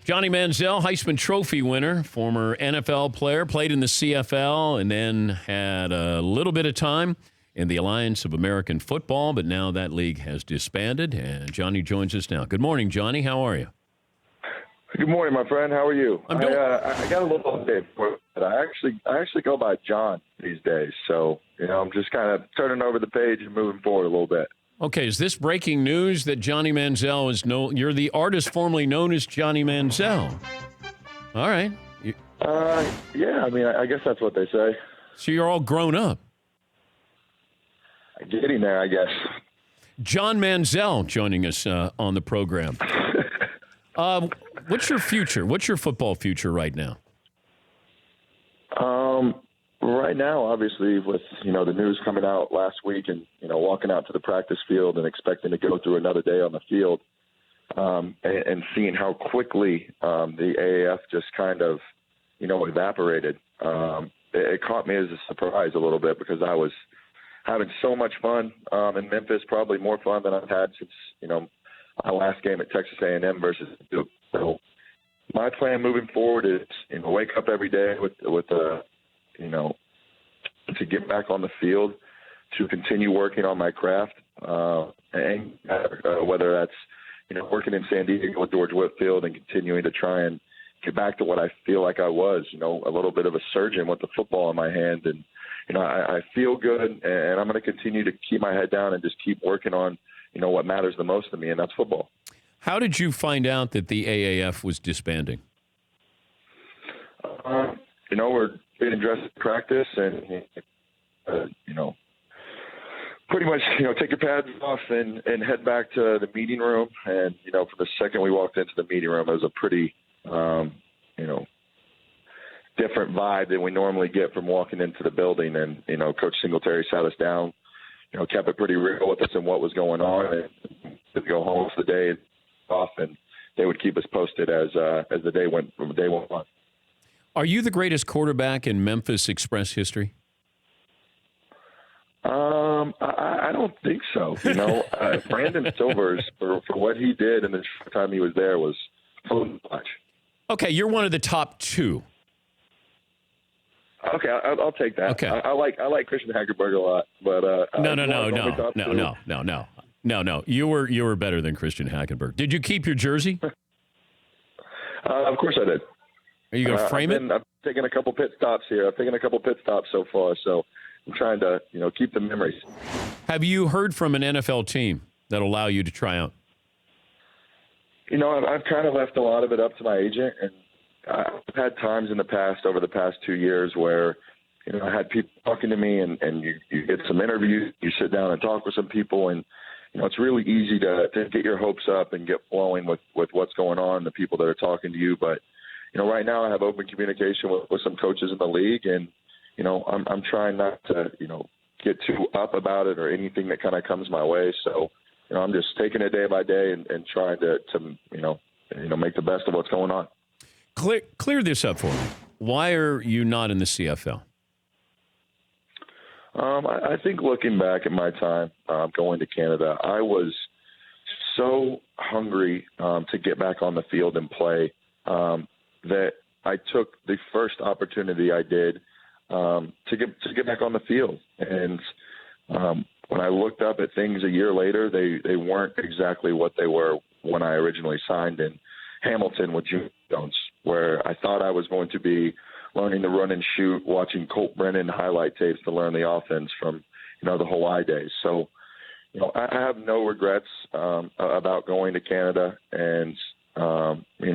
Johnny Manziel, Heisman Trophy winner, former NFL player, played in the CFL, and then had a little bit of time in the Alliance of American Football, but now that league has disbanded, and Johnny joins us now. Good morning, Johnny. How are you? Good morning, my friend. How are you? I'm doing. I got a little update for you. I actually go by John these days, so I'm just kind of turning over the page and moving forward a little bit. Okay, is this breaking news that Johnny Manziel is you're the artist formerly known as Johnny Manziel? All right. Yeah, I mean, I guess that's what they say. So you're all grown up. Getting there, I guess. John Manziel joining us on the program. What's your future? What's your football future right now? Right now, obviously, with the news coming out last week, and walking out to the practice field and expecting to go through another day on the field, and seeing how quickly the AAF just kind of evaporated, it caught me as a surprise a little bit, because I was having so much fun in Memphis, probably more fun than I've had since my last game at Texas A&M versus Duke. So my plan moving forward is wake up every day with to get back on the field, to continue working on my craft, and whether that's working in San Diego with George Whitfield and continuing to try and get back to what I feel like I was, a little bit of a surgeon with the football in my hand. And I feel good, and I'm going to continue to keep my head down and just keep working on what matters the most to me, and that's football. How did you find out that the AAF was disbanding? We're getting dressed at practice, and pretty much take your pads off and head back to the meeting room. And for the second we walked into the meeting room, it was a pretty different vibe than we normally get from walking into the building. And Coach Singletary sat us down, kept it pretty real with us and what was going on, and to go home for the day off, and they would keep us posted as the day went on. Are you the greatest quarterback in Memphis Express history? I don't think so. Brandon Silvers, for what he did in the time he was there, was fun to watch. Okay, you're one of the top two. Okay, I'll take that. Okay. I like Christian Hackenberg a lot, but No. You were better than Christian Hackenberg. Did you keep your jersey? Of course I did. Are you going to frame it? I've taken a couple pit stops here. I've taken a couple pit stops so far, so I'm trying to keep the memories. Have you heard from an NFL team that'll allow you to try out? I've kind of left a lot of it up to my agent, and I've had times in the past, over the past 2 years, where I had people talking to me, and you get some interviews, you sit down and talk with some people, and it's really easy to get your hopes up and get flowing with what's going on, the people that are talking to you. But right now I have open communication with some coaches in the league, and I'm trying not to get too up about it or anything that kind of comes my way. So I'm just taking it day by day and trying to make the best of what's going on. Clear this up for me. Why are you not in the CFL? I think looking back at my time going to Canada, I was so hungry to get back on the field and play that I took the first opportunity I did to get back on the field. And when I looked up at things a year later, they weren't exactly what they were when I originally signed in Hamilton with June Jones, where I thought I was going to be learning to run and shoot, watching Colt Brennan highlight tapes to learn the offense from, the Hawaii days. So, I have no regrets about going to Canada. And,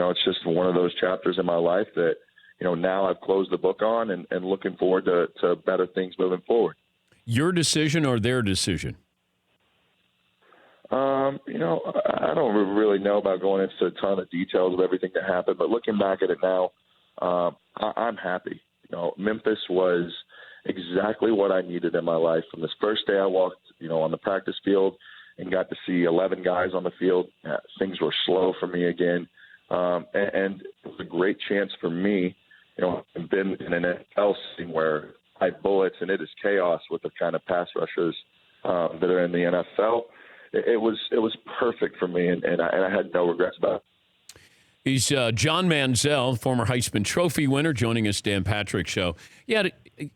it's just one of those chapters in my life that, now I've closed the book on and looking forward to better things moving forward. Your decision or their decision? I don't really know about going into a ton of details of everything that happened, but looking back at it now, I'm happy. Memphis was exactly what I needed in my life. From this first day I walked, on the practice field and got to see 11 guys on the field, things were slow for me again. And it was a great chance for me, I've been in an NFL scene where I bullets and it is chaos with the kind of pass rushers that are in the NFL. It was perfect for me, and I had no regrets about it. He's John Manziel, former Heisman Trophy winner, joining us, Dan Patrick Show. Yeah,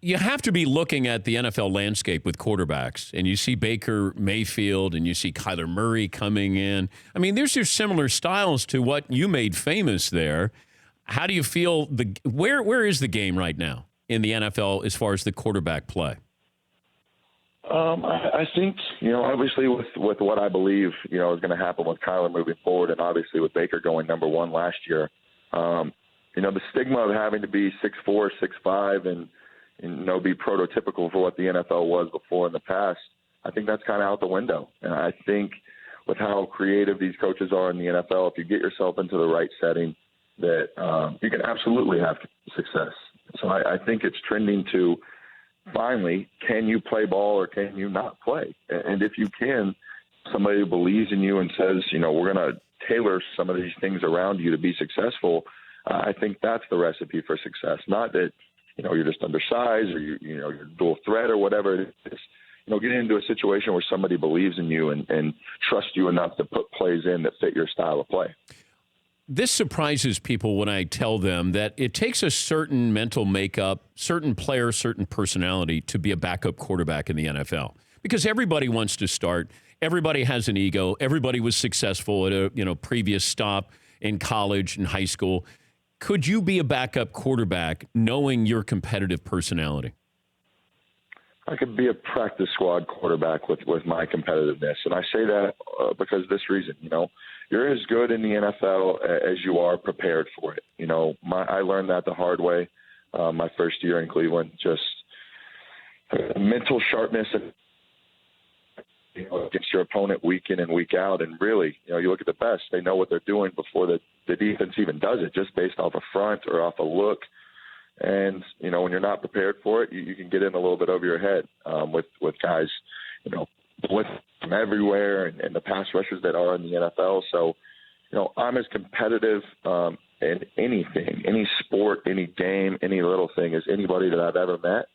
you have to be looking at the NFL landscape with quarterbacks, and you see Baker Mayfield, and you see Kyler Murray coming in. I mean, there's just similar styles to what you made famous there. How do you feel? Where is the game right now in the NFL as far as the quarterback play? I think, obviously with what I believe, is going to happen with Kyler moving forward, and obviously with Baker going number one last year, the stigma of having to be 6'4", 6'5", and be prototypical for what the NFL was before in the past, I think that's kind of out the window. And I think with how creative these coaches are in the NFL, if you get yourself into the right setting, that you can absolutely have success. So I think it's trending to, finally, can you play ball or can you not play? And if you can, somebody who believes in you and says, we're going to tailor some of these things around you to be successful, I think that's the recipe for success. Not that, you're just undersized or you're dual threat or whatever it is. Getting into a situation where somebody believes in you and trusts you enough to put plays in that fit your style of play. This surprises people when I tell them that it takes a certain mental makeup, certain player, certain personality to be a backup quarterback in the NFL. Because everybody wants to start. Everybody has an ego. Everybody was successful at a previous stop in college and high school. Could you be a backup quarterback knowing your competitive personality? I could be a practice squad quarterback with my competitiveness. And I say that because of this reason, you're as good in the NFL as you are prepared for it. I learned that the hard way my first year in Cleveland, just mental sharpness and against your opponent week in and week out. And really, you look at the best, they know what they're doing before the defense even does it, just based off a front or off a look. And, when you're not prepared for it, you can get in a little bit over your head with guys, with from everywhere and the pass rushers that are in the NFL. So, I'm as competitive in anything, any sport, any game, any little thing as anybody that I've ever met.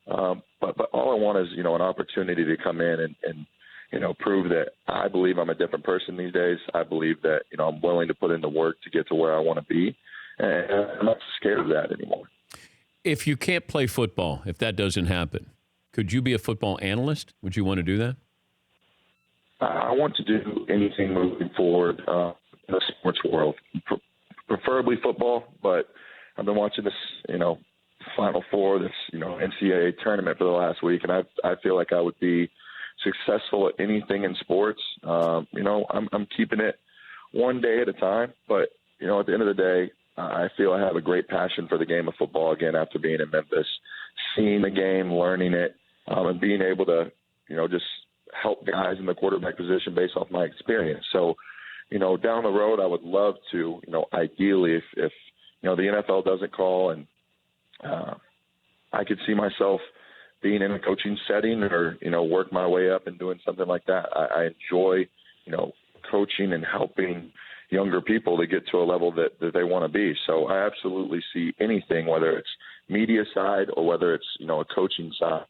But all I want is, an opportunity to come in and prove that I believe I'm a different person these days. I believe that, I'm willing to put in the work to get to where I want to be. And I'm not scared of that anymore. If you can't play football, if that doesn't happen, could you be a football analyst? Would you want to do that? I want to do anything moving forward in the sports world, preferably football. But I've been watching this, Final Four, this, NCAA tournament for the last week, and I feel like I would be successful at anything in sports. I'm keeping it one day at a time. But at the end of the day, I feel I have a great passion for the game of football again after being in Memphis, seeing the game, learning it, and being able to, just help guys in the quarterback position based off my experience. So, down the road, I would love to, ideally, if the NFL doesn't call and I could see myself being in a coaching setting or, work my way up and doing something like that. I enjoy, coaching and helping younger people to get to a level that they want to be. So I absolutely see anything, whether it's media side or whether it's, a coaching side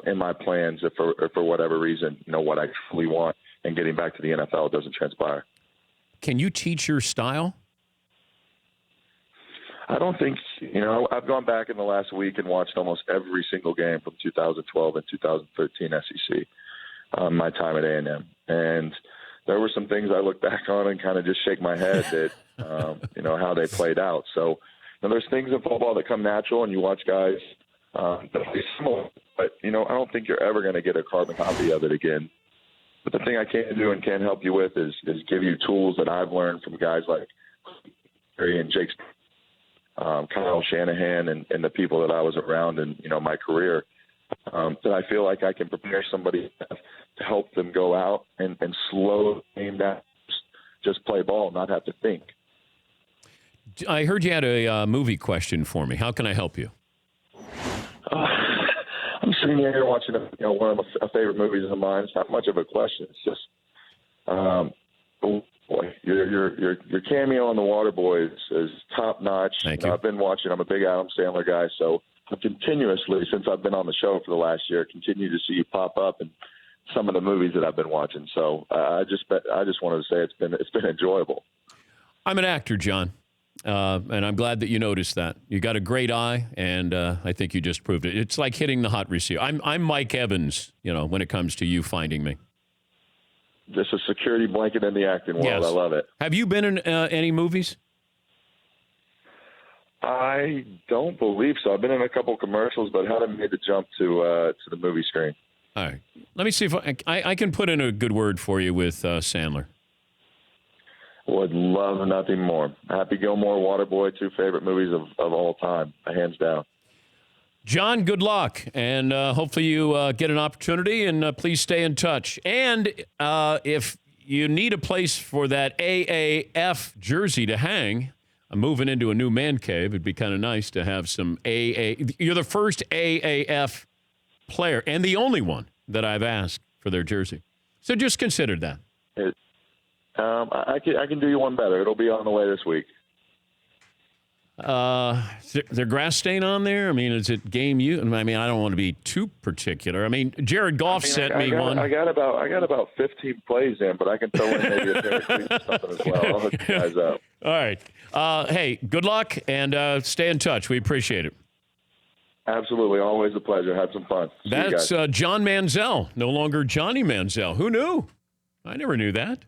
in my plans if for whatever reason, what I truly want and getting back to the NFL doesn't transpire. Can you teach your style? I don't think, I've gone back in the last week and watched almost every single game from 2012 and 2013 SEC, my time at A&M. And there were some things I look back on and kind of just shake my head at, how they played out. So there's things in football that come natural, and you watch guys that play similar. But, I don't think you're ever going to get a carbon copy of it again. But the thing I can do and can help you with is give you tools that I've learned from guys like Harry and Jake, Kyle Shanahan, and the people that I was around in, my career, that I feel like I can prepare somebody to help them go out and slow the game down, just play ball, not have to think. I heard you had a movie question for me. How can I help you? I'm sitting here watching one of my favorite movies of mine. It's not much of a question. It's just, your cameo on The Waterboy is top notch. Thank you. I've been watching. I'm a big Adam Sandler guy, so I've continuously, since I've been on the show for the last year, continue to see you pop up in some of the movies that I've been watching. So I just wanted to say it's been enjoyable. I'm an actor, John, and I'm glad that you noticed that. You got a great eye, and I think you just proved it. It's like hitting the hot receiver. I'm Mike Evans, when it comes to you finding me. Just a security blanket in the acting world. Yes. I love it. Have you been in any movies? I don't believe so. I've been in a couple commercials, but haven't made the jump to the movie screen. All right. Let me see if I can put in a good word for you with Sandler. Would love nothing more. Happy Gilmore, Waterboy, 2 favorite movies of all time, hands down. John, good luck, and hopefully you get an opportunity, and please stay in touch. And if you need a place for that AAF jersey to hang, I'm moving into a new man cave. It'd be kind of nice to have some You're the first AAF player and the only one that I've asked for their jersey. So just consider that. I can do you one better. It'll be on the way this week. Is there grass stain on there? I mean, is it game you? I mean, I don't want to be too particular. I mean, Jared Goff sent me one. I got about 15 plays in, but I can throw in maybe a pair of tweets or something as well. I'll hook you guys up. All right. Hey, good luck, and stay in touch. We appreciate it. Absolutely. Always a pleasure. Have some fun. That's John Manziel, no longer Johnny Manziel. Who knew? I never knew that.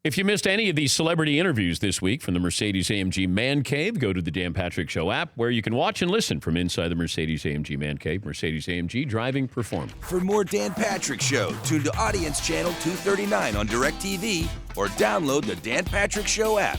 If you missed any of these celebrity interviews this week from the Mercedes-AMG Man Cave, go to the Dan Patrick Show app where you can watch and listen from inside the Mercedes-AMG Man Cave. Mercedes-AMG, driving performance. For more Dan Patrick Show, tune to Audience Channel 239 on DirecTV or download the Dan Patrick Show app.